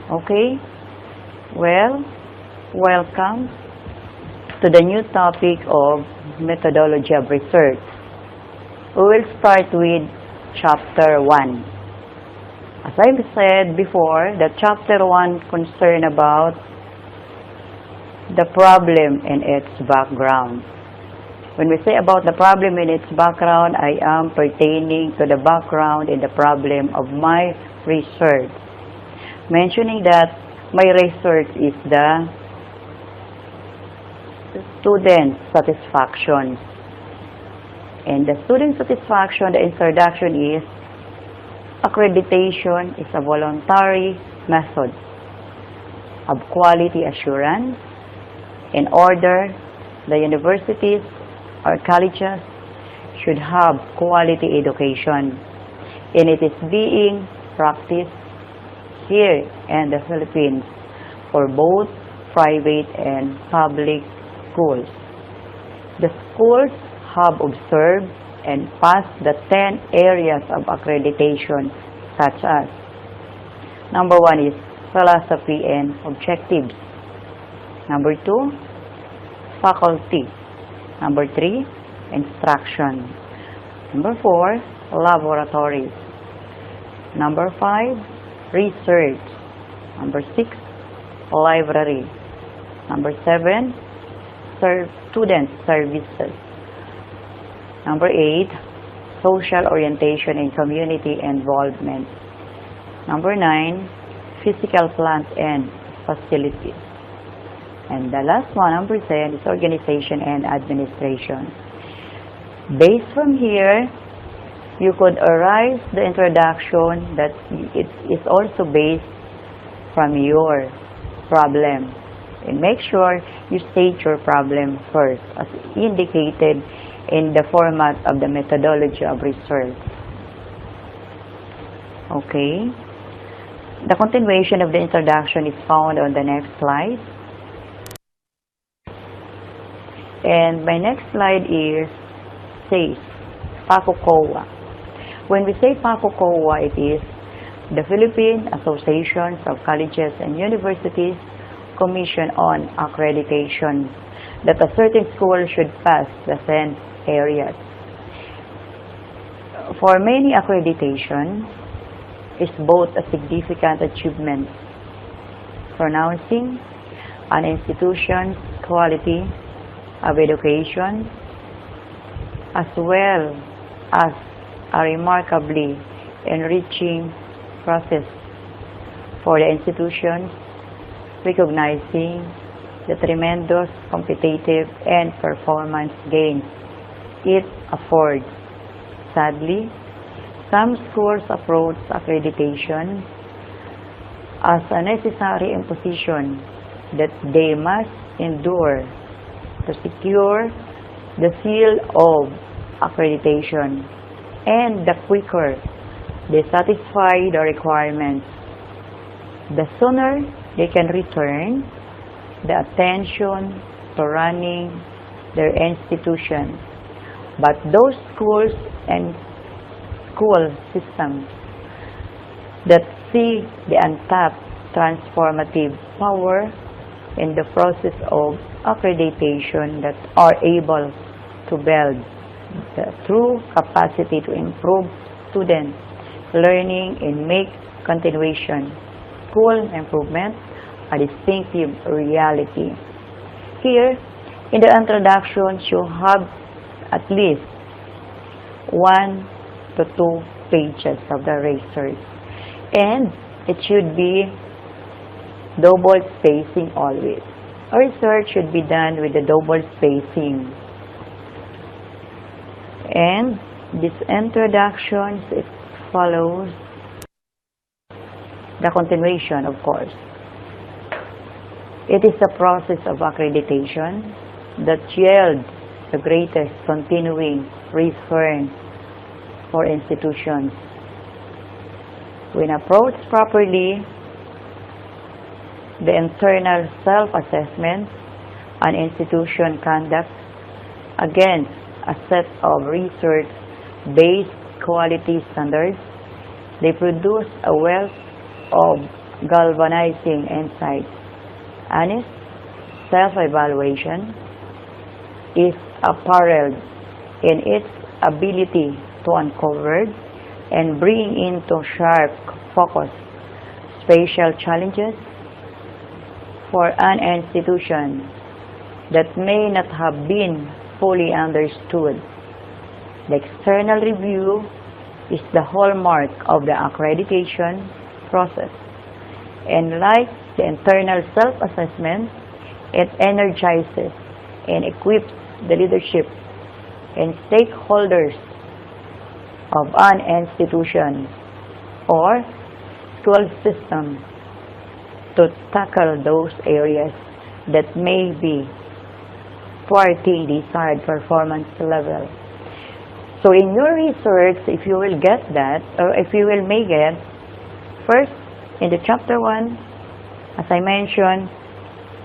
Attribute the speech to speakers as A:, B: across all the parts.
A: Okay? Well, welcome to the new topic of methodology of research. We will start with chapter 1. As I said before, the chapter 1 concern about the problem and its background. When we say about the problem and its background, I am pertaining to the background and the problem of my research. Mentioning that my research is the student satisfaction. And the student satisfaction, the introduction is accreditation is a voluntary method of quality assurance in order the universities or colleges should have quality education, and it is being practiced here in the Philippines for both private and public schools. The schools have observed and passed the 10 areas of accreditation, such as number 1 is philosophy and objectives, number 2 faculty, number 3 instruction, number 4 laboratories, number 5 research, number 6 library, number 7 student services, number 8 social orientation and community involvement, number 9 physical plants and facilities, and the last one, number 10, is organization and administration. Based from here, you could arise the introduction that it is also based from your problem. And make sure you state your problem first, as indicated in the format of the methodology of research. Okay. The continuation of the introduction is found on the next slide. And my next slide says PACOCOA. When we say PACOCOA, it is the Philippine Associations of Colleges and Universities Commission on Accreditation, that a certain school should pass the 10 areas. For many, accreditation is both a significant achievement, pronouncing an institution's quality of education, as well as a remarkably enriching process for the institutions, recognizing the tremendous competitive and performance gains it affords. Sadly, some schools approach accreditation as a necessary imposition that they must endure to secure the seal of accreditation, and the quicker they satisfy the requirements, the sooner they can return the attention to running their institution. But those schools and school systems that see the untapped transformative power in the process of accreditation, that are able to build the true capacity to improve student learning and make continuation school improvement a distinctive reality. Here, in the introduction, you have at least 1 to 2 pages of the research, and it should be double spacing always. Research should be done with the double spacing. And this introduction, it follows the continuation, of course. It is the process of accreditation that yields the greatest continuing return for institutions. When approached properly, the internal self-assessment an institution conducts against a set of research-based quality standards, they produce a wealth of galvanizing insights. Honest self-evaluation is apparent in its ability to uncover and bring into sharp focus spatial challenges for an institution that may not have been fully understood. The external review is the hallmark of the accreditation process, and like the internal self-assessment, it energizes and equips the leadership and stakeholders of an institution or school system to tackle those areas that may be thwarting desired performance level. So in your research, if you will get that, or if you will make it, first, in the chapter 1, as I mentioned,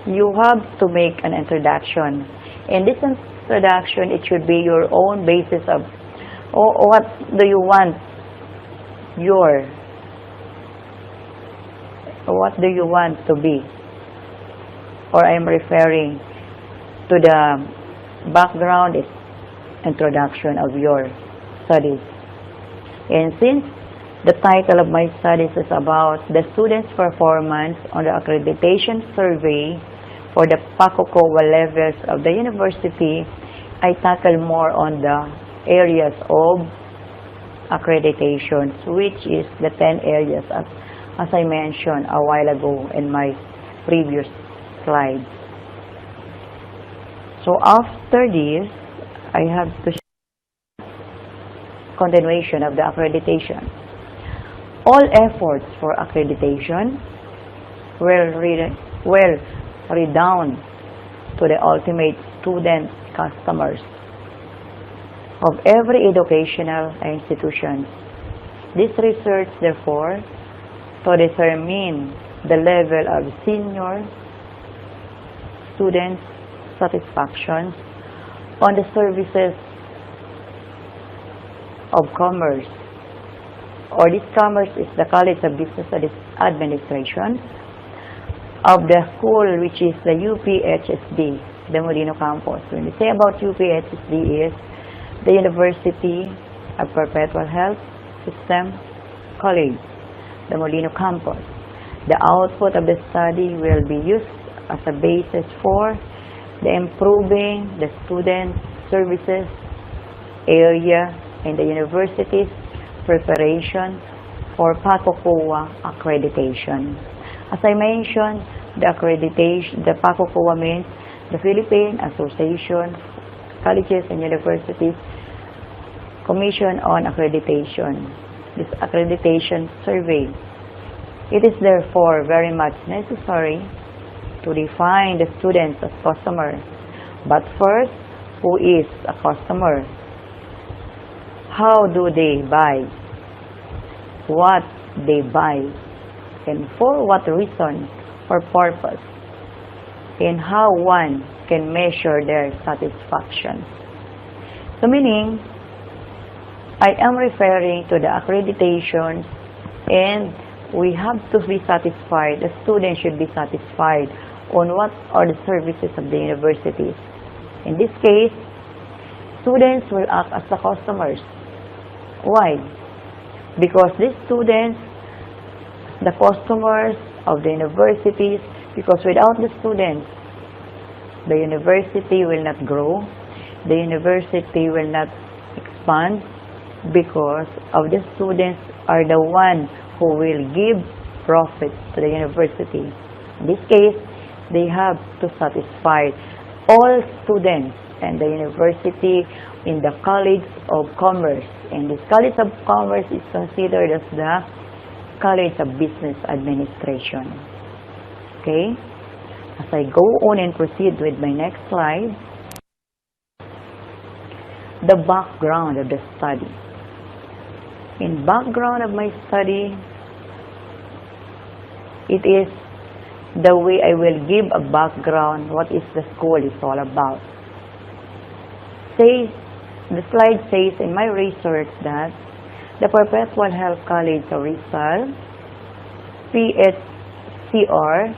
A: you have to make an introduction. In this introduction, it should be your own basis of what do you want to be. Or I'm referring to the background introduction of your studies. And since the title of my studies is about the students' performance on the accreditation survey for the PACOCOA levels of the university, I tackle more on the areas of accreditations, which is the 10 areas as I mentioned a while ago in my previous slides. So after this, I have to show continuation of the accreditation. All efforts for accreditation will redound to the ultimate student customers of every educational institution. This research, therefore, to determine the level of senior student satisfaction on the services of commerce, or this commerce is the College of Business Administration of the school, which is the UPHSD, the Molino campus. When we say about UPHSD is the University of Perpetual Health System College, the Molino campus. The output of the study will be used as a basis for the improving the student services area in the university's preparation for PACOCOA accreditation. As I mentioned, the PACOCOA means the Philippine Association Colleges and Universities Commission on Accreditation. This accreditation survey. It is therefore very much necessary to define the students as customers. But first, who is a customer? How do they buy? What they buy? And for what reason or purpose? And how one can measure their satisfaction. So meaning, I am referring to the accreditations, and we have to be satisfied, the students should be satisfied on what are the services of the universities. In this case, students will act as the customers. Why? Because these students, the customers of the universities, because without the students, the university will not grow, the university will not expand, because of the students are the one who will give profit to the university. In this case, they have to satisfy all students and the university in the College of Commerce. And this College of Commerce is considered as the College of Business Administration. Okay? As I go on and proceed with my next slide, the background of the study. In background of my study, it is the way I will give a background, what is the school is all about. The slide says in my research that the Perpetual Health College of Rizal, UCR,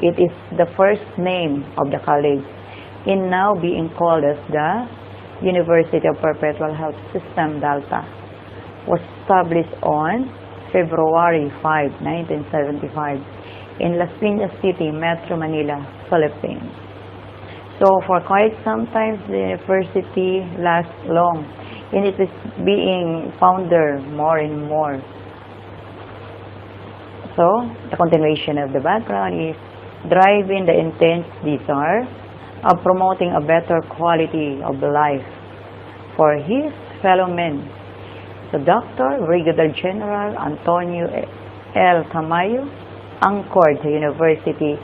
A: it is the first name of the college, in now being called as the University of Perpetual Health System Delta, was established on February 5, 1975 in Las Piñas City, Metro Manila, Philippines. So for quite some time, the university lasts long, and it is being founded more and more. So the continuation of the background is driving the intense desire of promoting a better quality of life for his fellow men. So Dr. Brigadier General Antonio L. Tamayo anchored the university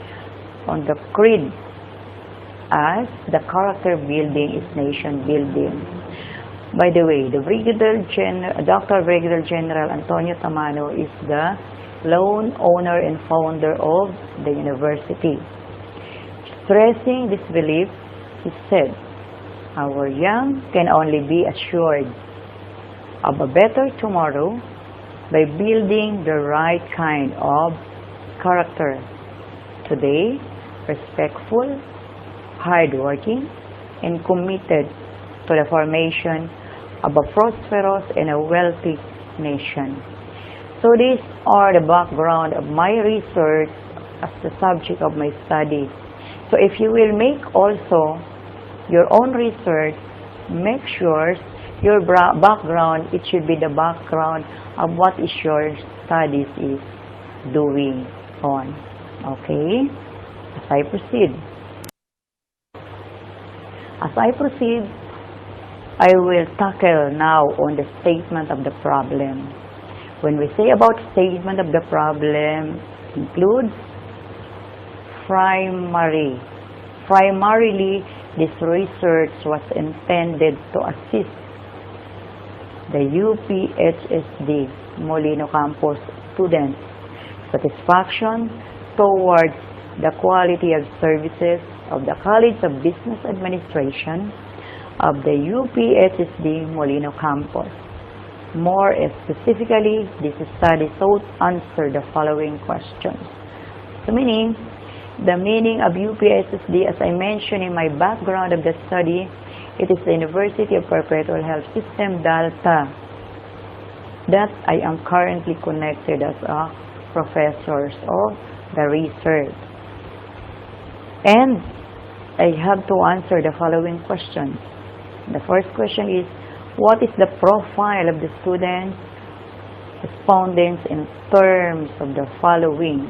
A: on the creed as the character building is nation building. By the way, the Dr. Brigadier General Antonio Tamayo is the lone owner and founder of the university. Stressing this belief, he said, "Our young can only be assured of a better tomorrow by building the right kind of character. Today, respectful, hardworking, and committed to the formation of a prosperous and a wealthy nation." So these are the background of my research as the subject of my study. So if you will make also your own research, make sure your background, it should be the background of what is your studies is doing on. Okay? As I proceed. I will tackle now on the statement of the problem. When we say about statement of the problem, includes primarily this research was intended to assist the UPHSD Molino Campus students' satisfaction towards the quality of services of the College of Business Administration of the UPHSD Molino Campus. More specifically, this study sought answer the following questions. The meaning of UPHSD, as I mentioned in my background of the study, it is the University of Perpetual Health System Delta that I am currently connected as a professor of the research. And I have to answer the following questions. The first question is, what is the profile of the students, respondents in terms of the following?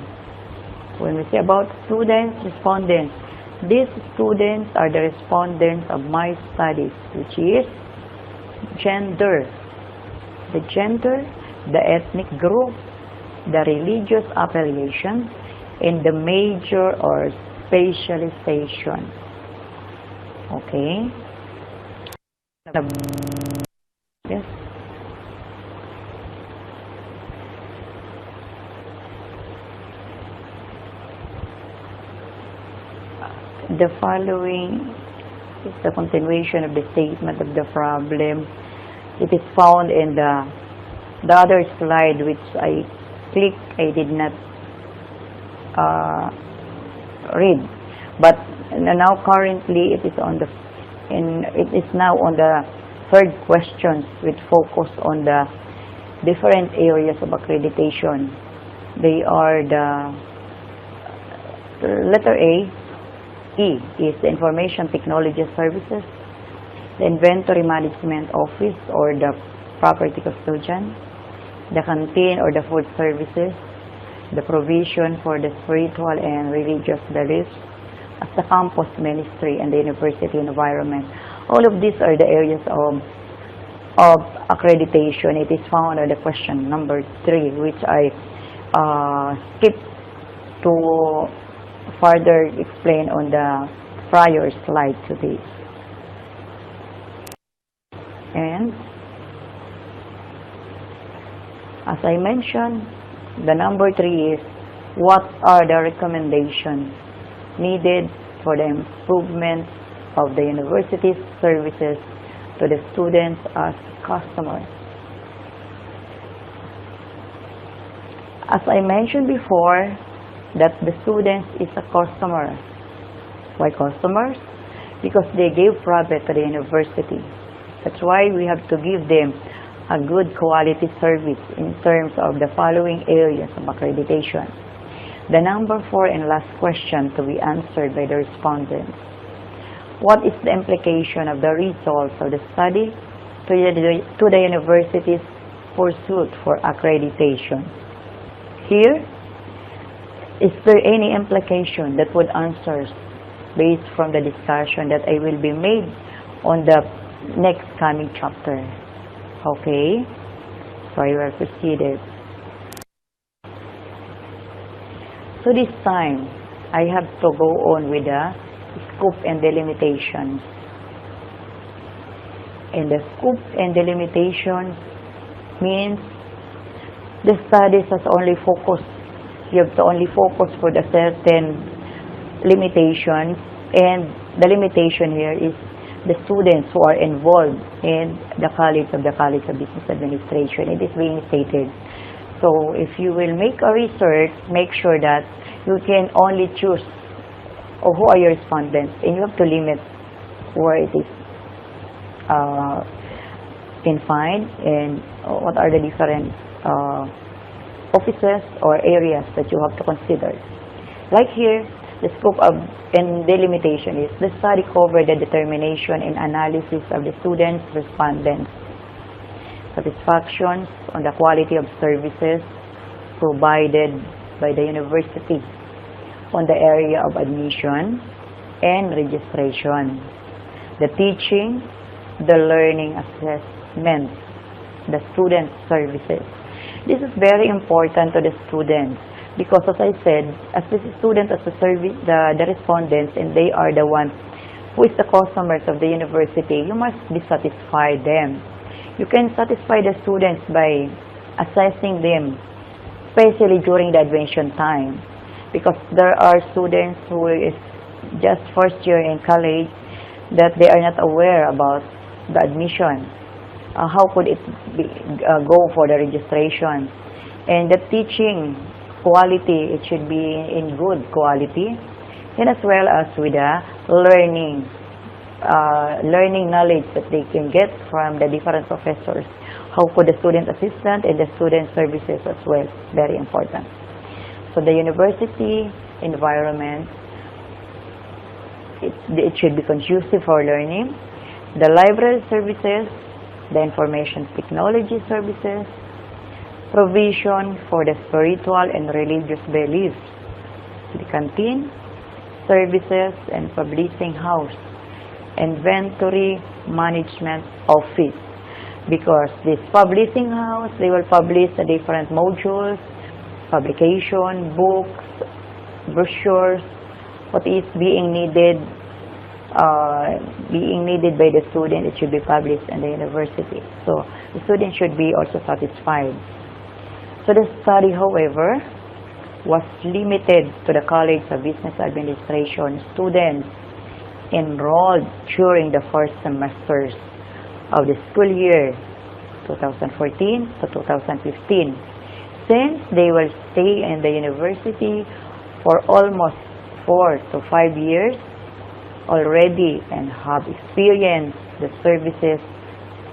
A: When we say about students, respondents, these students are the respondents of my studies, which is gender. The gender, the ethnic group, the religious affiliation, and the major or specialization. Okay? Yes. The following is the continuation of the statement of the problem. It is found in the other slide which I clicked. I did not read, but now currently it is on the third questions which focus on the different areas of accreditation. They are the letter A, E is the Information Technology Services, the Inventory Management Office or the Property Custodian, the Canteen or the Food Services, the Provision for the Spiritual and Religious Beliefs, as the Campus Ministry and the University Environment. All of these are the areas of accreditation. It is found on the question number 3, which I skipped to further explain on the prior slide to this. And as I mentioned, the number 3 is, what are the recommendations needed for the improvement of the university's services to the students as customers? As I mentioned before, that the students is a customer. Why customers? Because they gave profit to the university. That's why we have to give them a good quality service in terms of the following areas of accreditation. The number 4 and last question to be answered by the respondents. What is the implication of the results of the study to the university's pursuit for accreditation? Here, is there any implication that would answer based from the discussion that I will be made on the next coming chapter? Okay, so I will proceed. So this time, I have to go on with the scope and delimitations. And the scope and delimitations means the studies has only focused. You have to only focus for the certain limitations, and the limitation here is the students who are involved in the College of Business Administration. It is being stated. So if you will make a research, make sure that you can only choose who are your respondents, and you have to limit where it is confined and what are the different offices or areas that you have to consider. Like here, the scope of and delimitation is the study covered the determination and analysis of the students' respondents' satisfactions on the quality of services provided by the university on the area of admission and registration, the teaching, the learning assessment, the student services. This is very important to the students because, as I said, as the student, as the service, the respondents, and they are the ones who is the customers of the university, you must be satisfied them. You can satisfy the students by assessing them, especially during the admission time, because there are students who is just first year in college that they are not aware about the admission. How could it be, go for the registration? And the teaching quality, it should be in good quality, and as well as with the learning knowledge that they can get from the different professors. How could the student assistant and the student services as well, very important. So the university environment, it should be conducive for learning. The library services, the information technology services, provision for the spiritual and religious beliefs, the canteen, services and publishing house, inventory management office, because this publishing house, they will publish the different modules, publication, books, brochures, what is being needed by the student, it should be published in the university. So the student should be also satisfied. So the study, however, was limited to the College of Business Administration students enrolled during the first semesters of the school year 2014 to 2015, since they will stay in the university for almost 4 to 5 years already and have experienced the services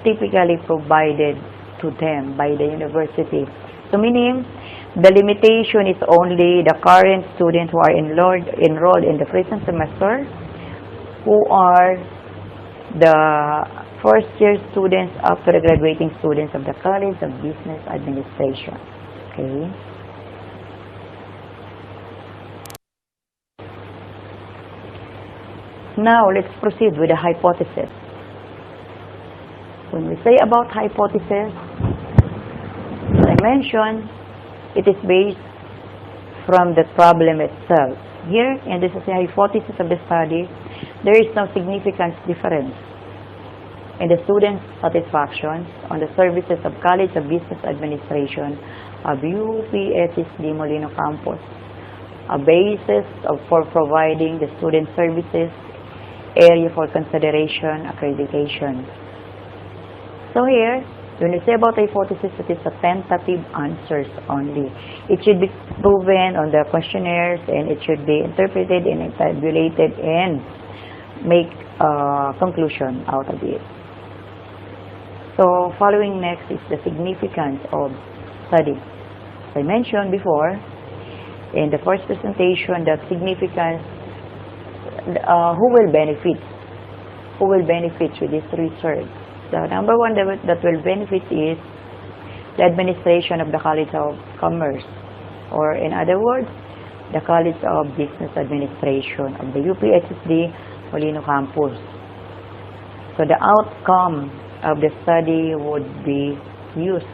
A: typically provided to them by the university. So meaning, the limitation is only the current students who are enrolled in the present semester, who are the first year students up to the graduating students of the College of Business Administration. Okay. Now, let's proceed with the hypothesis. When we say about hypothesis, as I mentioned, it is based from the problem itself. Here, and this is the hypothesis of the study, there is no significant difference in the students' satisfaction on the services of College of Business Administration of UPSSD Molino Campus, a basis for providing the student services, area for consideration, accreditation. So here, When we say about hypothesis, it is a tentative answers only. It should be proven on the questionnaires, and it should be interpreted and tabulated and make a conclusion out of it. So, following next is the significance of study. As I mentioned before, in the first presentation, the significance, who will benefit? Who will benefit with this research? The number one that will benefit is the administration of the College of Commerce, or in other words, the College of Business Administration of the UPHSD Molino campus. So the outcome of the study would be used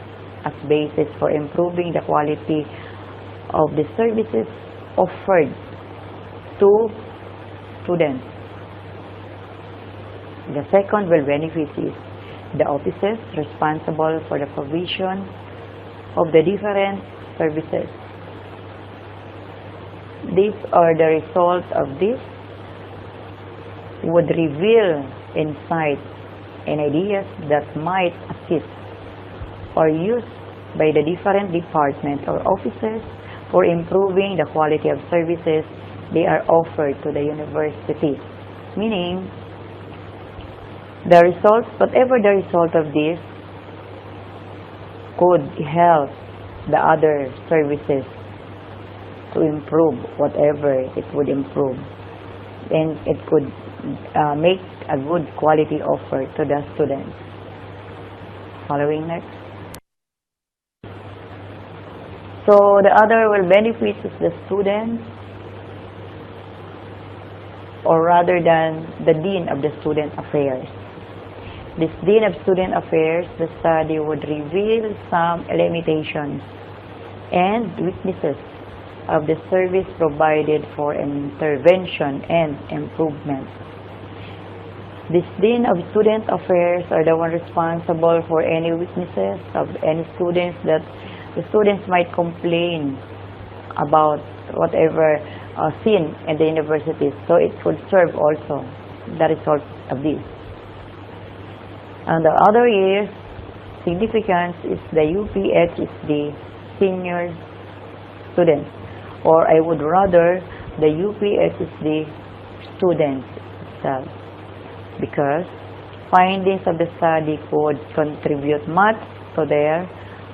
A: as basis for improving the quality of the services offered to students. The second will benefit is the offices responsible for the provision of the different services. These are the results of this would reveal insights and ideas that might assist or used by the different departments or offices for improving the quality of services they are offered to the university. Meaning, the results, whatever the result of this, could help the other services to improve whatever it would improve, and it could make a good quality offer to the students. Following next. So the other will benefit is the students, or rather than the Dean of the Student Affairs. This Dean of Student Affairs, the study would reveal some limitations and weaknesses of the service provided for intervention and improvement. This Dean of Student Affairs are the one responsible for any weaknesses of any students that the students might complain about whatever seen in the universities. So it could serve also the result of this. And the other is significance is the UPHSD senior students, or I would rather the UPHSD students itself, because findings of the study could contribute much to their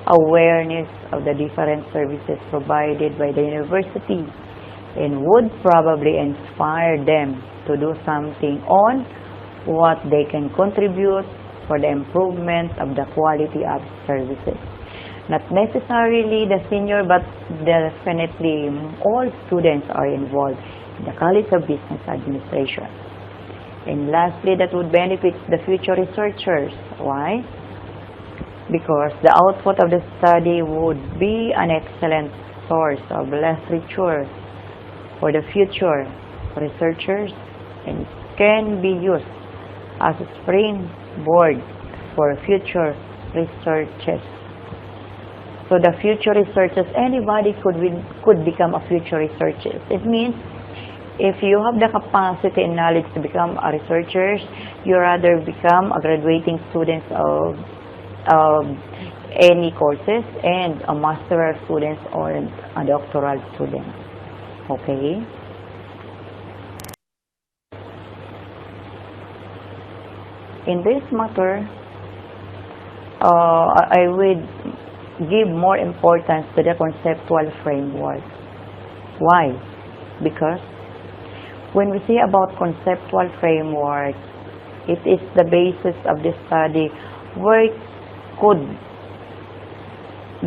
A: awareness of the different services provided by the university, and would probably inspire them to do something on what they can contribute for the improvement of the quality of services. Not necessarily the senior, but definitely all students are involved in the College of Business Administration. And lastly, that would benefit the future researchers. Why? Because the output of the study would be an excellent source of literature for the future researchers, and can be used as a springboard for future researches. So the future researchers, anybody could become a future researcher. It means if you have the capacity and knowledge to become a researcher, you rather become a graduating student of any courses, and a master students or a doctoral student. Okay. In this matter, I would give more importance to the conceptual framework. Why? Because when we say about conceptual framework, it is the basis of the study where could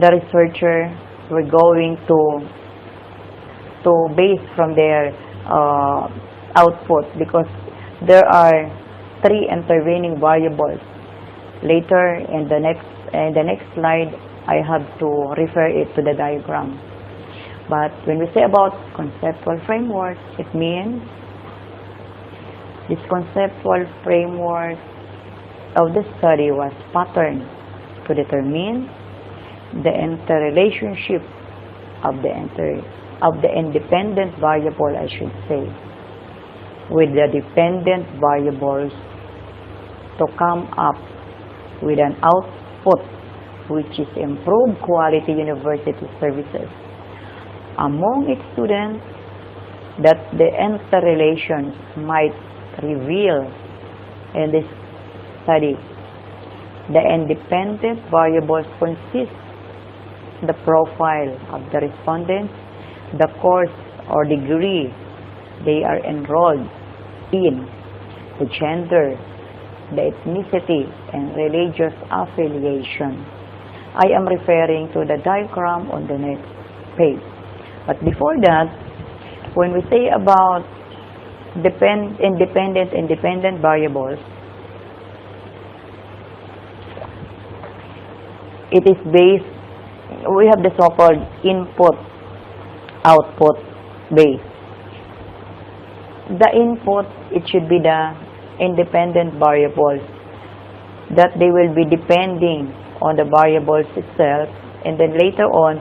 A: the researcher were going to base from their output, because there are three intervening variables. Later in the next slide, I have to refer it to the diagram. But when we say about conceptual framework, it means this conceptual framework of the study was patterned to determine the interrelationship of the independent variable, I should say, with the dependent variables to come up with an output which is improve quality university services among its students, that the interrelations might reveal in this study. The independent variables consist the profile of the respondents, the course or degree they are enrolled in, the gender, the ethnicity, and religious affiliation. I am referring to the diagram on the next page. But before that, when we say about independent variables, it is based, we have the so-called input-output base. The input, it should be the independent variables, that they will be depending on the variables itself, and then later on,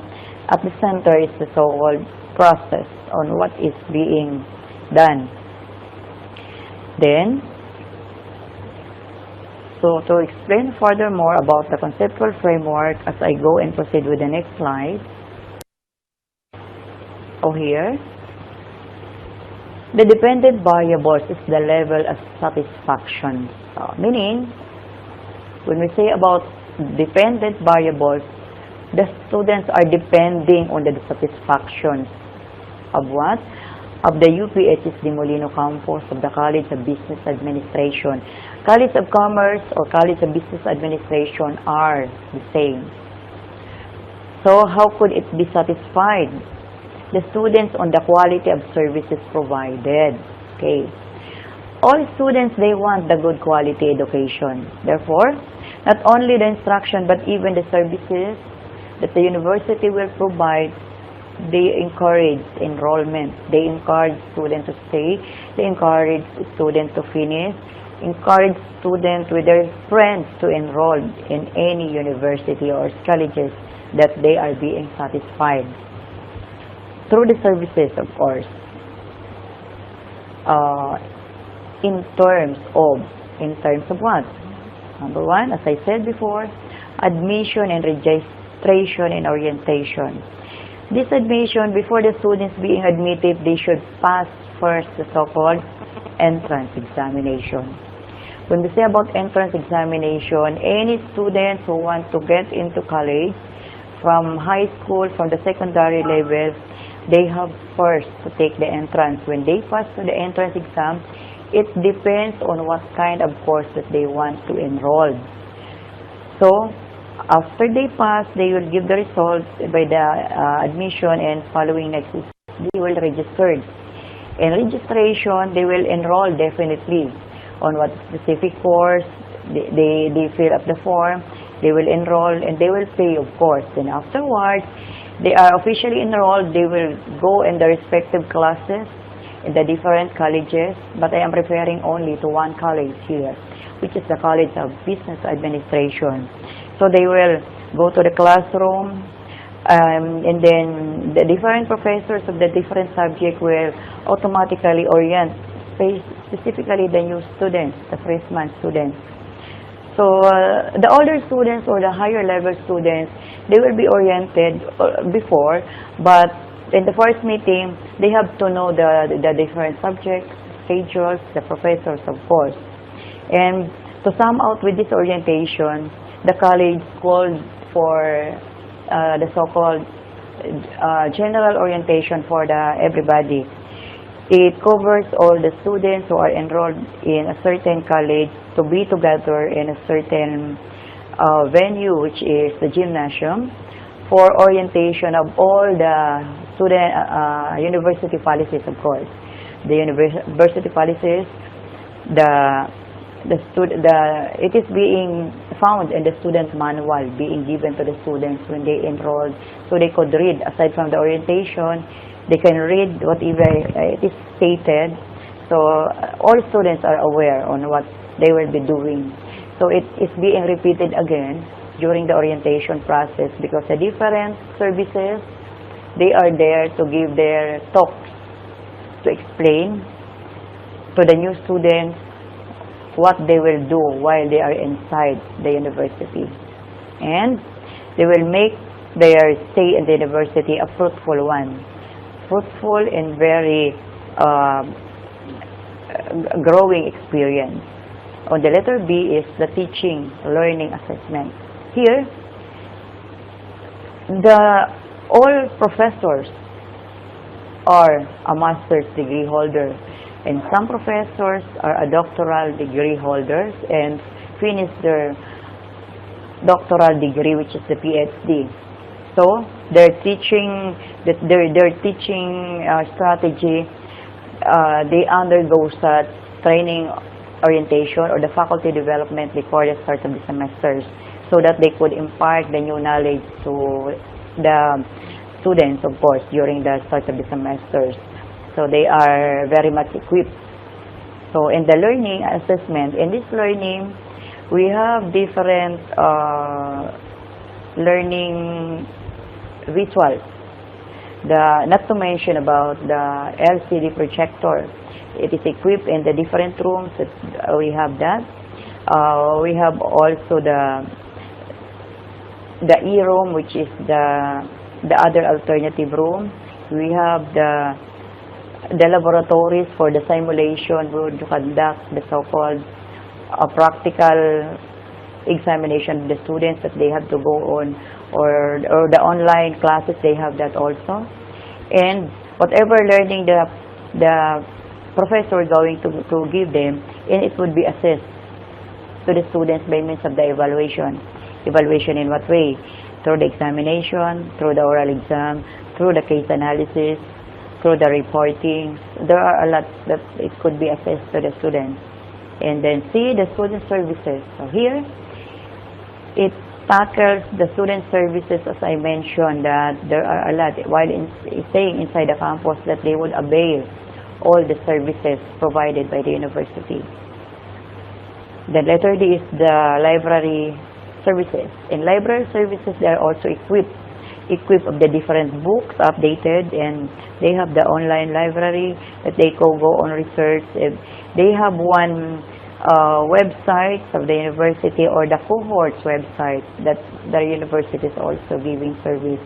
A: at the center is the so-called process on what is being done. Then, so to explain furthermore about the conceptual framework as I go and proceed with the next slide. So here, the dependent variables is the level of satisfaction. Meaning, when we say about dependent variables, the students are depending on the satisfaction of what? Of the UPHSD Molino campus of the College of Business Administration. College of Commerce or College of Business Administration are the same. So how could it be satisfied? The students on the quality of services provided. Okay. All students, they want the good quality education. Therefore, not only the instruction but even the services that the university will provide, they encourage enrollment. They encourage students to stay. They encourage students to finish. Encourage students with their friends to enroll in any university or colleges that they are being satisfied. Through the services, of course. In terms of what? Number one, as I said before, admission and registration and orientation. This admission, before the students being admitted, they should pass first the so-called entrance examination. When we say about entrance examination, any students who want to get into college from high school, from the secondary level, they have first to take the entrance. When they pass to the entrance exam, it depends on what kind of course that they want to enroll. So, after they pass, they will give the results by the admission, and following next week, they will register. In registration, they will enroll definitely on what specific course. They fill up the form, they will enroll, and they will pay, of course. Then afterwards, they are officially enrolled. They will go in the respective classes in the different colleges, but I am referring only to one college here, which is the College of Business Administration. So they will go to the classroom, and then the different professors of the different subject will automatically orient specifically the new students, the freshman students. So the older students or the higher level students, they will be oriented before, but in the first meeting, they have to know the different subjects, schedules, the professors, of course. And to sum out with this orientation, the college called for the so-called general orientation for everybody. It covers all the students who are enrolled in a certain college to be together in a certain venue, which is the gymnasium, for orientation of all the student university policies, of course. The university policies, it is being found in the student manual being given to the students when they enroll, so they could read. Aside from the orientation, they can read whatever it is stated, so all students are aware on what they will be doing. So it is being repeated again during the orientation process, because the different services, they are there to give their talks, to explain to the new students what they will do while they are inside the university. And They will make their stay in the university a fruitful one. Fruitful and very growing experience. On the letter B is the teaching, learning assessment. Here, all professors are a master's degree holder, and some professors are a doctoral degree holders and finish their doctoral degree, which is the PhD. So their teaching, strategy, they undergo such training orientation or the faculty development before the start of the semesters, so that they could impart the new knowledge to the students, of course, during the start of the semesters. So they are very much equipped. So in the learning assessment, in this learning, we have different learning visuals. Not to mention about the LCD projector. It is equipped in the different rooms. We have that. We have also the E-room, which is the other alternative room. We have the laboratories for the simulation, where to conduct the so-called practical examination of the students that they have to go on, or the online classes, they have that also. And whatever learning the professor is going to give them, and it would be assessed to the students by means of the evaluation. Evaluation in what way? Through the examination, through the oral exam, through the case analysis, through the reporting. There are a lot that it could be assessed to the students. And then see the student services. So here, it tackles the student services, as I mentioned, that there are a lot, while staying inside the campus, that they would avail all the services provided by the university. The letter D is the library services. In library services, they are also equipped of the different books updated, and they have the online library that they go on research. They have one website of the university, or the cohorts website, that the university is also giving service,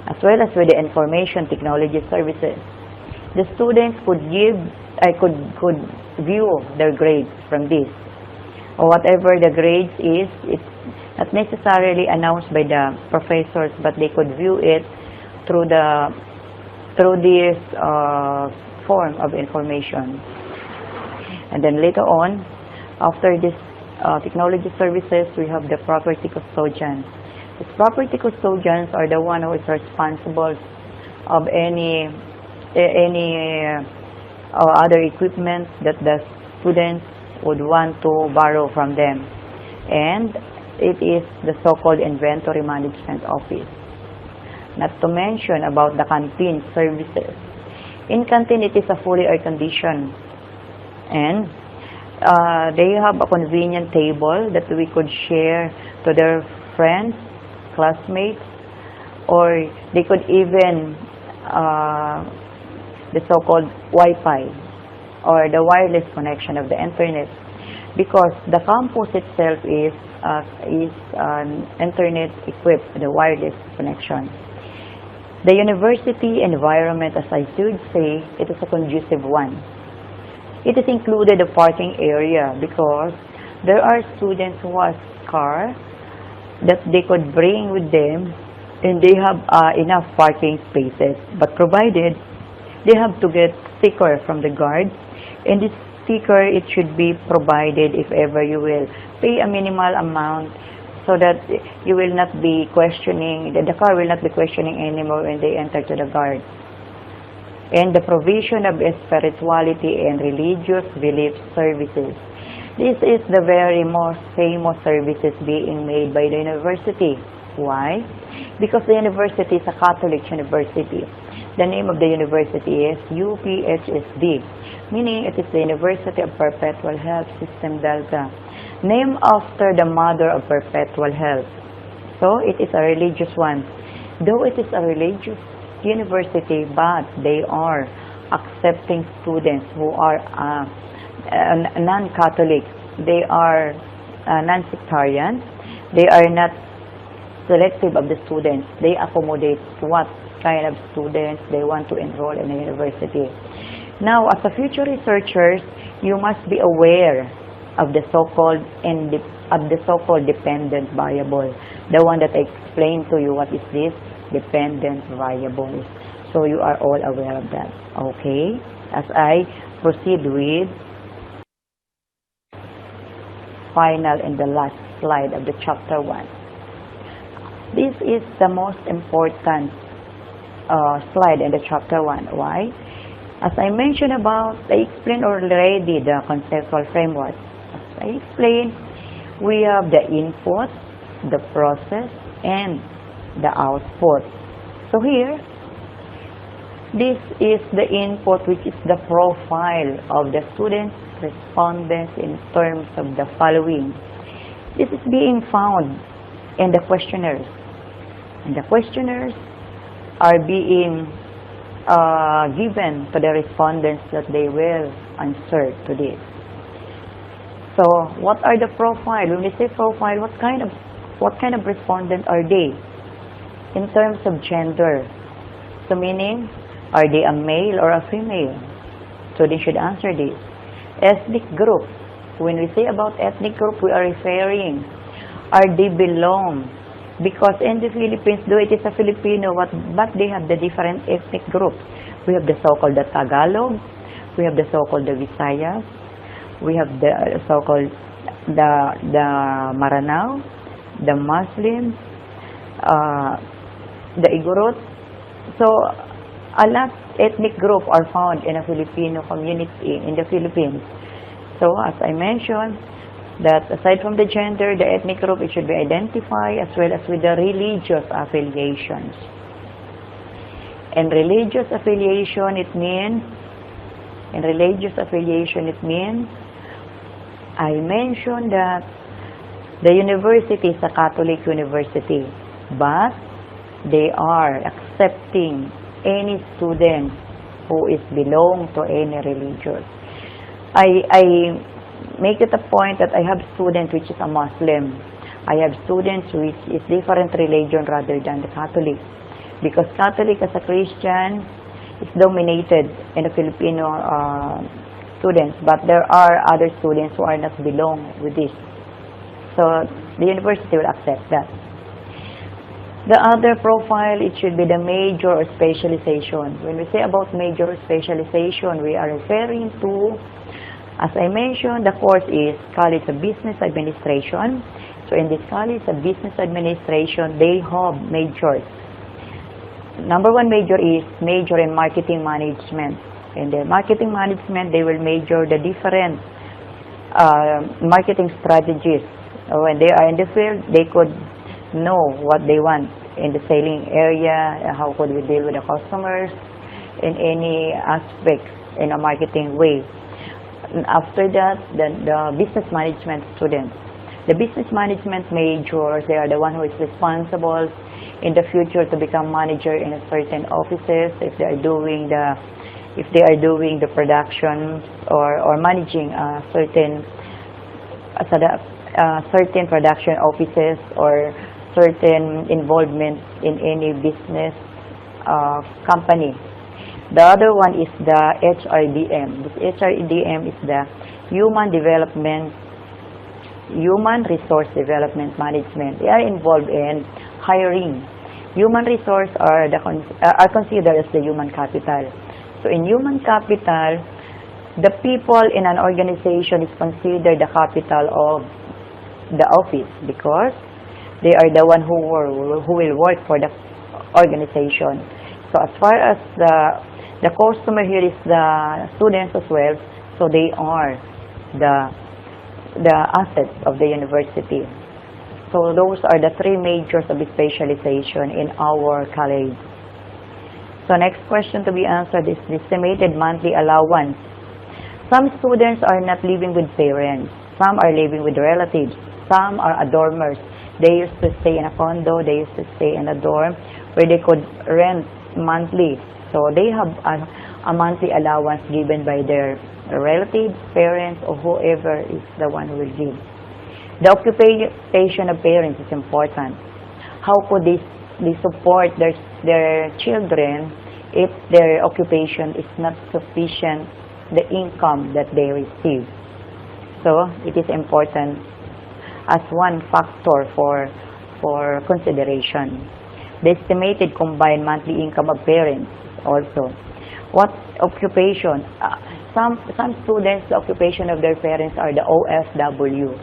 A: as well as with the information technology services. The students could view their grades from this, or whatever the grades is. It's not necessarily announced by the professors, but they could view it through this form of information. And then later on, after this technology services, we have the property custodians. These property custodians are the one who is responsible of any other equipment that the students would want to borrow from them, and it is the so-called inventory management office. Not to mention about the canteen services. In canteen, it is a fully air-conditioned, and they have a convenient table that we could share to their friends, classmates, or they could even the so-called Wi-Fi, or the wireless connection of the internet, because the campus itself is internet equipped, the wireless connection. The university environment, as I should say, it is a conducive one. It is included a parking area, because there are students who have car that they could bring with them, and they have enough parking spaces, but provided they have to get sticker from the guard, and this sticker, it should be provided if ever you will pay a minimal amount, so that you will not be questioning, the car will not be questioning anymore when they enter to the guard. And the provision of spirituality and religious belief services. This is the very most famous services being made by the university. Why? Because the university is a Catholic university. The name of the university is UPHSD, meaning it is the University of Perpetual Health System Delta, named after the mother of perpetual health. So it is a religious one. Though it is a religious university, but they are accepting students who are non-Catholic. They are non-sectarian. They are not selective of the students. They accommodate what kind of students they want to enroll in a university. Now, as a future researchers, you must be aware of the so-called dependent variable. The one that I explained to you, what is this? Dependent variables. So you are all aware of that. Okay? As I proceed with final and the last slide of the chapter 1. This is the most important slide in the chapter 1. Why? As I mentioned about, I explained already the conceptual framework. As I explained, we have the input, the process, and the output. So here, this is the input, which is the profile of the students' respondents in terms of the following. This is being found in the questionnaires. And the questionnaires are being given to the respondents that they will answer to this. So, what are the profile? When we say profile, what kind of respondent are they? In terms of gender. So, meaning, are they a male or a female? So, they should answer this. Ethnic group. When we say about ethnic group, we are referring, are they belong? Because in the Philippines, though it is a Filipino, but they have the different ethnic groups. We have the so-called the Tagalog, we have the so-called the Visayas, we have the so-called the Maranao, the Muslims, the Igorot. So, a lot ethnic group are found in a Filipino community in the Philippines. So, as I mentioned, that aside from the gender, the ethnic group, it should be identified as well as with the religious affiliations. And religious affiliation, it means, I mentioned that the university is a Catholic university, but they are accepting any student who is belong to any religion. I make it a point that I have students which is a Muslim. I have students which is different religion rather than the Catholic. Because Catholic as a Christian is dominated in the Filipino students, but there are other students who are not belong with this. So the university will accept that. The other profile, it should be the major or specialization. When we say about major or specialization, we are referring to, as I mentioned, the course is College of Business Administration. So in this College of Business Administration, they have majors. Number one major is major in Marketing Management. In the Marketing Management, they will major the different marketing strategies. When they are in the field, they could know what they want in the selling area, how could we deal with the customers in any aspect in a marketing way. And after that, the business management students. The business management majors, they are the one who is responsible in the future to become manager in a certain offices if they are doing the production or managing certain production offices or certain involvement in any business company. The other one is the HRDM. This HRDM is the Human Resource Development Management. They are involved in hiring. Human resource are considered as the human capital. So in human capital, the people in an organization is considered the capital of the office because they are the one who will work for the organization. So as far as the customer here is the students as well, so they are the assets of the university. So those are the three majors of specialization in our college. So next question to be answered is the estimated monthly allowance. Some students are not living with parents. Some are living with relatives. Some are dormers. They used to stay in a condo. They used to stay in a dorm where they could rent monthly. So they have a monthly allowance given by their relatives, parents, or whoever is the one who will give. The occupation of parents is important. how could they support their children if their occupation is not sufficient, the income that they receive. So it is important as one factor for consideration. The estimated combined monthly income of parents also. What occupation? Some students, the occupation of their parents are the OFW.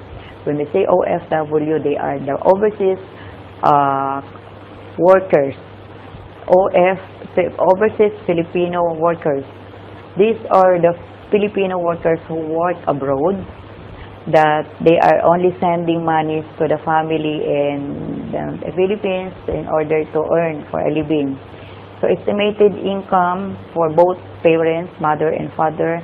A: When we say OFW, they are the overseas workers. Overseas Filipino workers. These are the Filipino workers who work abroad, that they are only sending money to the family in the Philippines in order to earn for a living. So estimated income for both parents, mother and father,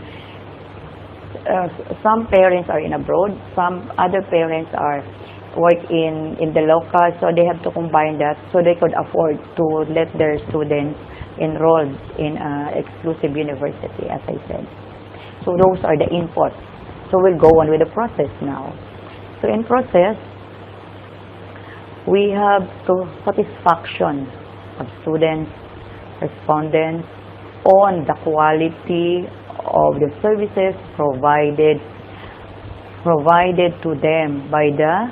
A: some parents are in abroad, some other parents are work in the local, so they have to combine that so they could afford to let their students enroll in exclusive university, as I said. So those are the inputs. So we'll go on with the process now. So in process, we have to satisfaction of students, respondents on the quality of the services provided to them by the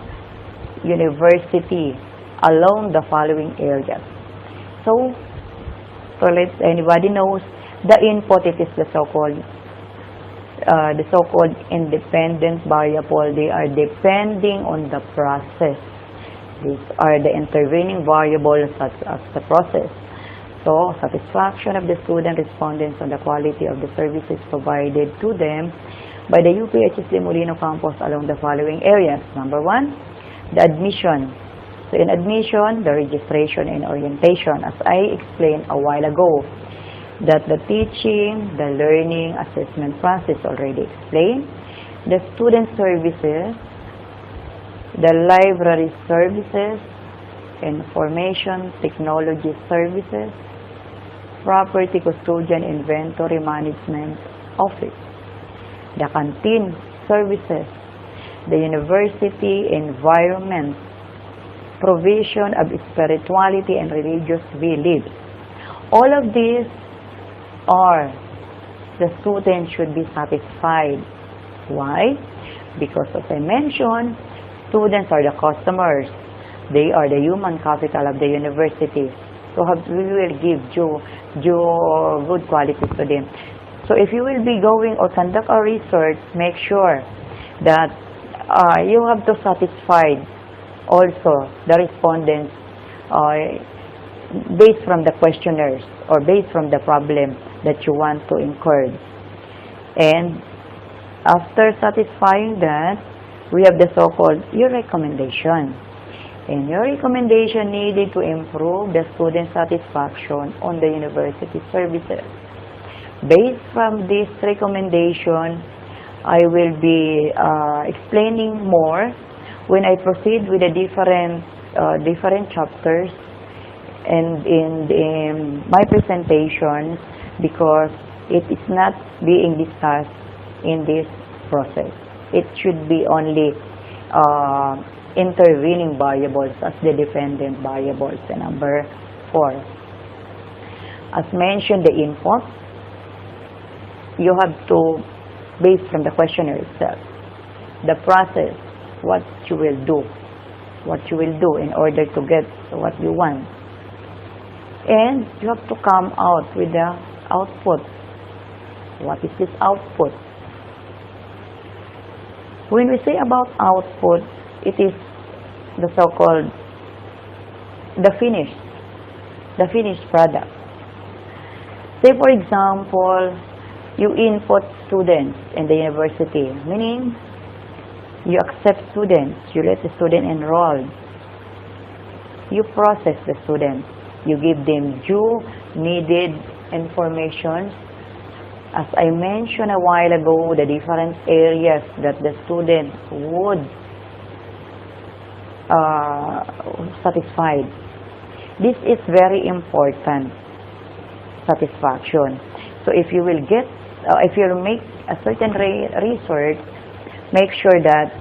A: university along the following areas. So let anybody knows, the input, it is the so-called independent variable. They are depending on the process. These are the intervening variables such as the process. So, satisfaction of the student respondents on the quality of the services provided to them by the UPHS Limolino campus along the following areas. Number 1, the admission. So, in admission, the registration and orientation, as I explained a while ago, that the teaching, the learning, assessment process already explained, the student services, the library services, information technology services, property custodian inventory management office, the canteen services, the university environment, provision of spirituality and religious beliefs. All of these are the students should be satisfied. Why? Because as I mentioned, students are the customers. They are the human capital of the university. So we will give due good qualities to them. So if you will be going or conduct a research, make sure that you have to satisfy also the respondents based from the questionnaires or based from the problem that you want to incur. And after satisfying that, we have the so-called your recommendation. And your recommendation needed to improve the student satisfaction on the university services. Based from this recommendation, I will be explaining more when I proceed with the different chapters and in my presentation, because it is not being discussed in this process. It should be only intervening variables as the dependent variables. And number 4, as mentioned, the input, you have to, based from the questionnaire itself, the process, what you will do in order to get what you want. And you have to come out with the output. What is this output? When we say about output, it is the so-called the finished product. Say for example, you input students in the university, meaning you accept students, you let the student enroll, you process the students, you give them due needed information. As I mentioned a while ago, the different areas that the student would satisfied. This is very important, satisfaction. So if you will get, if you make a certain research, make sure that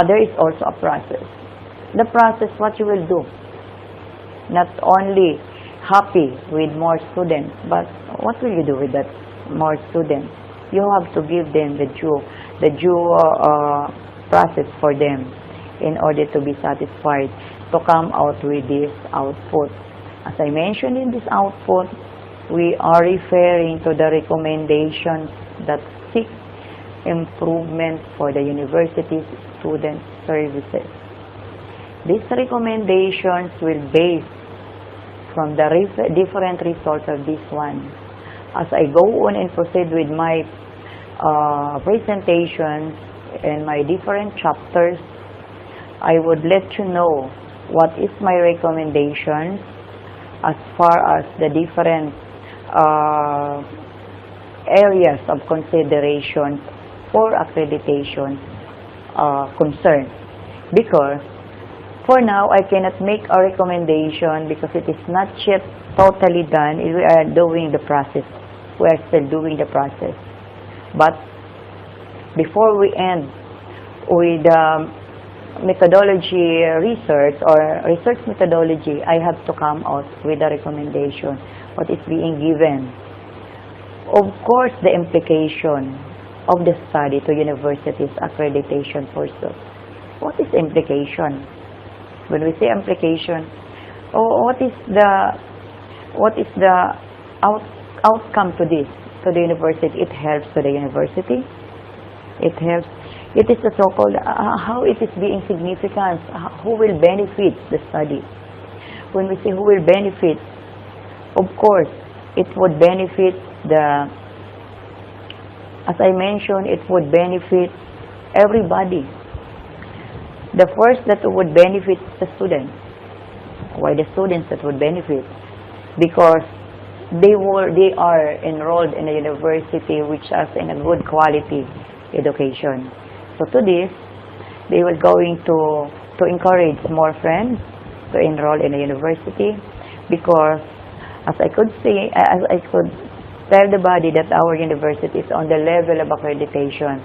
A: there is also a process. the process, what you will do. Not only happy with more students, but what will you do with that more students? You have to give them the due process for them in order to be satisfied, to come out with this output. As I mentioned in this output, we are referring to the recommendations that seek improvement for the university's student services. These recommendations will base from the different results of this one. As I go on and proceed with my presentations and my different chapters, I would let you know what is my recommendations as far as the different areas of consideration for accreditation concerned. Because for now, I cannot make a recommendation because it is not yet totally done. We are doing the process. We are still doing the process. But before we end with methodology research or research methodology, I have to come out with a recommendation. What is being given? Of course, the implication of the study to universities' accreditation pursuit. What is implication? When we say implication, what is the outcome to this, to the university? It helps to the university. It helps. It is the so-called how it is being significant. Who will benefit the study? When we say who will benefit, of course, it would benefit the. As I mentioned, it would benefit everybody. The first that would benefit the students. Why the students that would benefit? Because they are enrolled in a university which has a good quality education. So to this, they were going to encourage more friends to enroll in a university, because as I could say, as I could tell the body that our university is on the level of accreditation.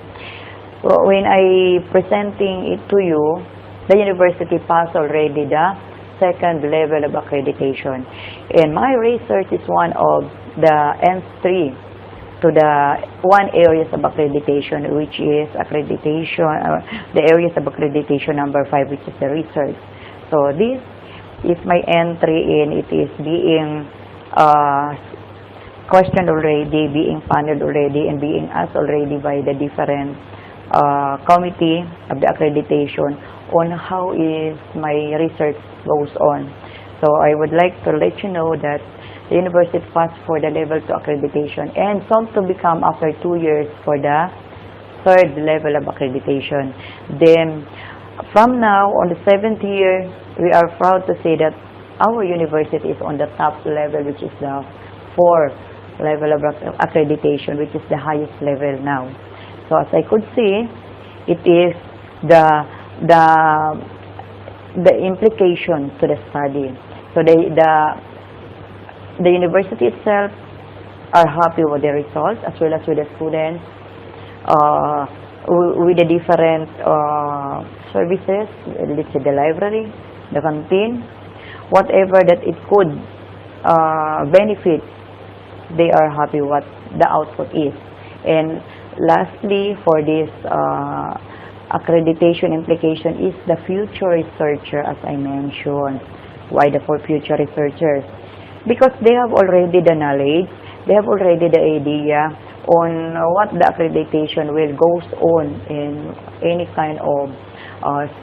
A: So when I presenting it to you, the university passed already the second level of accreditation. And my research is one of the N3 to the one areas of accreditation, which is accreditation, the areas of accreditation number 5, which is the research. So this is my entry in, it is being questioned already, being paneled already, and being asked already by the different committee of the accreditation on how is my research goes on. So I would like to let you know that the university passed for the level 2 accreditation and some to become after 2 years for the third level of accreditation. Then from now on the 7th year, we are proud to say that our university is on the top level, which is the 4th level of accreditation, which is the highest level now. So as I could see, it is the implication to the study. So the university itself are happy with the results as well as with the students, with the different services, let's say the library, the canteen, whatever that it could benefit, they are happy what the output is. And lastly, for this accreditation implication is the future researcher, as I mentioned. Why the for future researchers? Because they have already the knowledge, they have already the idea on what the accreditation will goes on in any kind of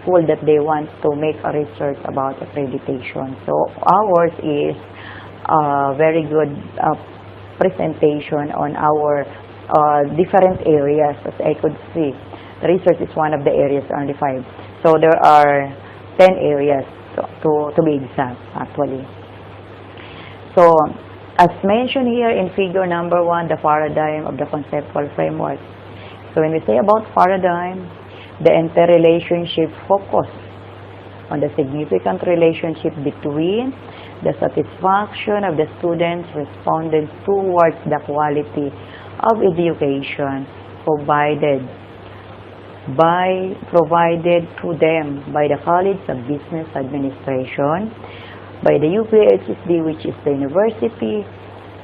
A: school that they want to make a research about accreditation. So ours is a very good presentation on our different areas. As I could see, the research is one of the areas, only 5. So there are 10 areas to be exact, actually. So as mentioned here in figure number 1, the paradigm of the conceptual framework. So when we say about paradigm, the interrelationship focus on the significant relationship between the satisfaction of the students' respondents towards the quality of education provided provided to them by the College of Business Administration, by the UPHSD, which is the University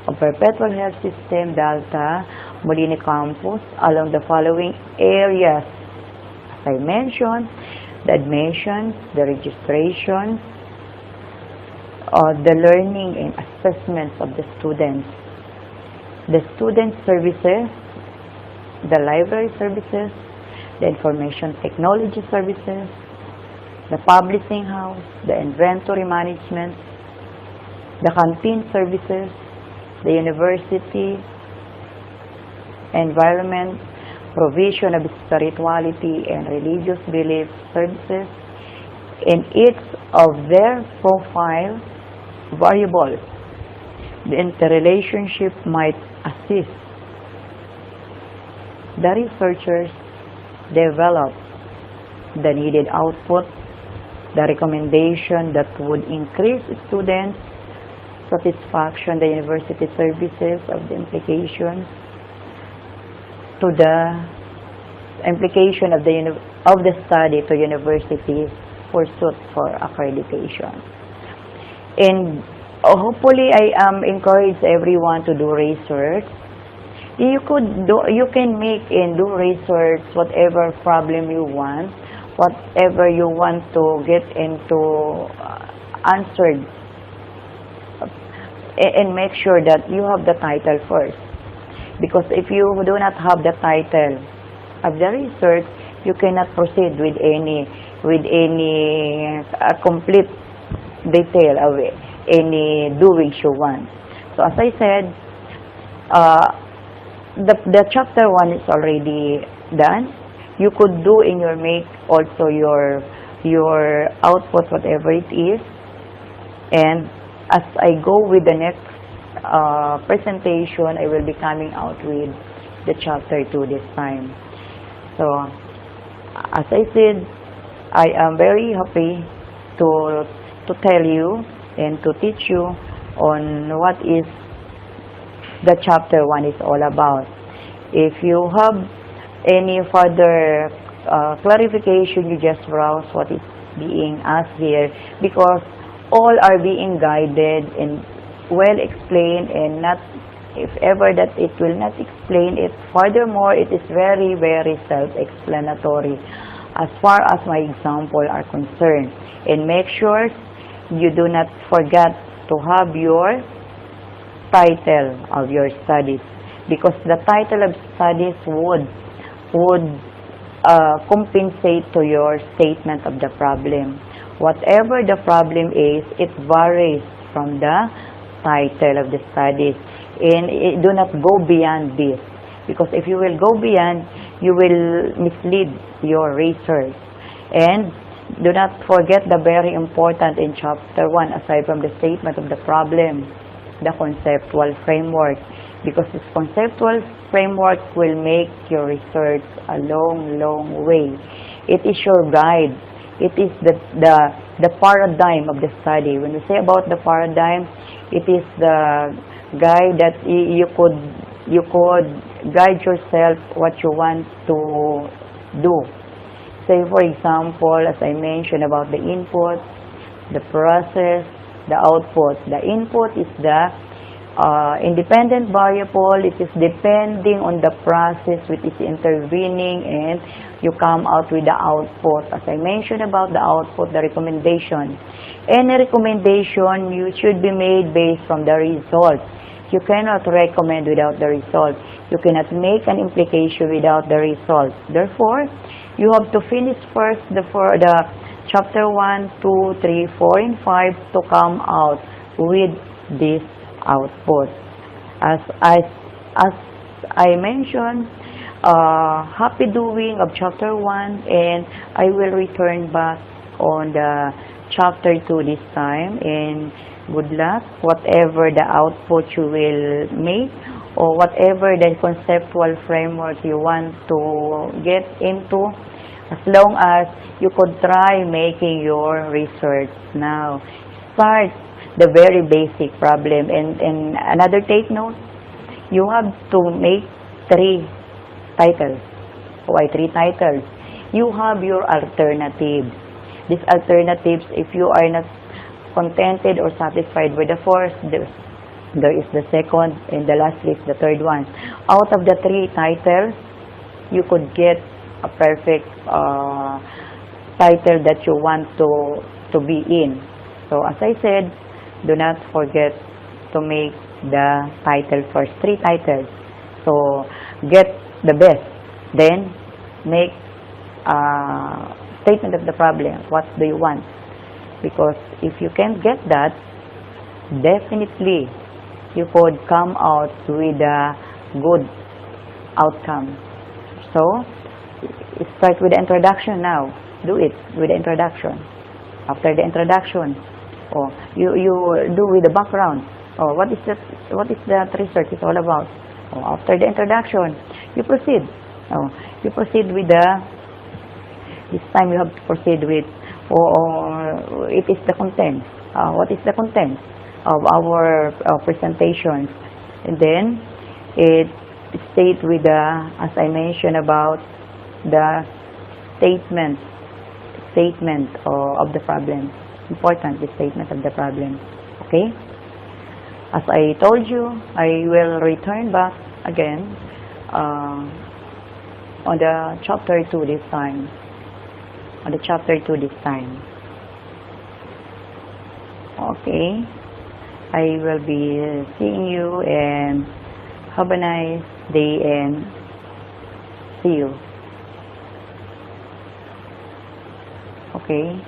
A: of Perpetual Health System, Delta, Molina Campus, along the following areas. As I mentioned, the admissions, the registration, the learning and assessments of the students, the student services, the library services, the information technology services, the publishing house, the inventory management, the canteen services, the university environment, provision of spirituality and religious belief services, in each of their profile variables. The interrelationship might assist the researchers develop the needed output, the recommendation that would increase students' satisfaction, the university services of the implications to the implication of the study to universities pursuit for accreditation. And hopefully I encourage everyone to do research. You can make and do research whatever problem you want, whatever you want to get into answered, and make sure that you have the title first. Because if you do not have the title of the research, you cannot proceed with any complete detail of any doings you want. So as I said, the chapter 1 is already done. You could do in your make also your output, whatever it is. And as I go with the next presentation, I will be coming out with the chapter 2 this time. So as I said, I am very happy to tell you and to teach you on what is the chapter 1 is all about. If you have any further clarification, you just browse what is being asked here, because all are being guided and well explained, and not if ever that it will not explain it. Furthermore, it is very, very self-explanatory as far as my example are concerned. And make sure you do not forget to have your title of your studies, because the title of studies would compensate to your statement of the problem. Whatever the problem is, it varies from the title of the studies, and do not go beyond this, because if you will go beyond, you will mislead your research. And do not forget the very important in chapter 1, aside from the statement of the problem, the conceptual framework, because this conceptual framework will make your research a long way. It is your guide. It is the paradigm of the study. When we say about the paradigm, it is the guide that you could guide yourself what you want to do. Say for example, as I mentioned about the input, the process, the output. The input is the independent variable. It is depending on the process which is intervening, and you come out with the output. As I mentioned about the output, the recommendation. Any recommendation you should be made based on the result. You cannot recommend without the result. You cannot make an implication without the result. Therefore, you have to finish first the chapter 1, 2, 3, 4, and 5 to come out with this output. As I mentioned, happy doing of chapter 1, and I will return back on the chapter 2 this time, and good luck. Whatever the output you will make, or whatever the conceptual framework you want to get into, as long as you could try making your research now. Start the very basic problem. And another take note, you have to make 3 titles. Why 3 titles? you have your alternatives. These alternatives, if you are not contented or satisfied with the first, there is the second, and the last is the third one. Out of the 3 titles, you could get a perfect title that you want to be in. So as I said, do not forget to make the title first, 3 titles. So get the best, then make a statement of the problem. What do you want? Because if you can't get that, definitely you could come out with a good outcome. So start with the introduction now. Do it with the introduction. After the introduction, you do with the background. What is that research is all about? After the introduction, you proceed. You proceed with this time you have to proceed with, it is the content. What is the content of our presentations? And then it state with as I mentioned about the statement of the problem. Important, the statement of the problem. Okay? As I told you, I will return back again on the chapter 2 this time. Okay? I will be seeing you, and have a nice day, and see you. Okay?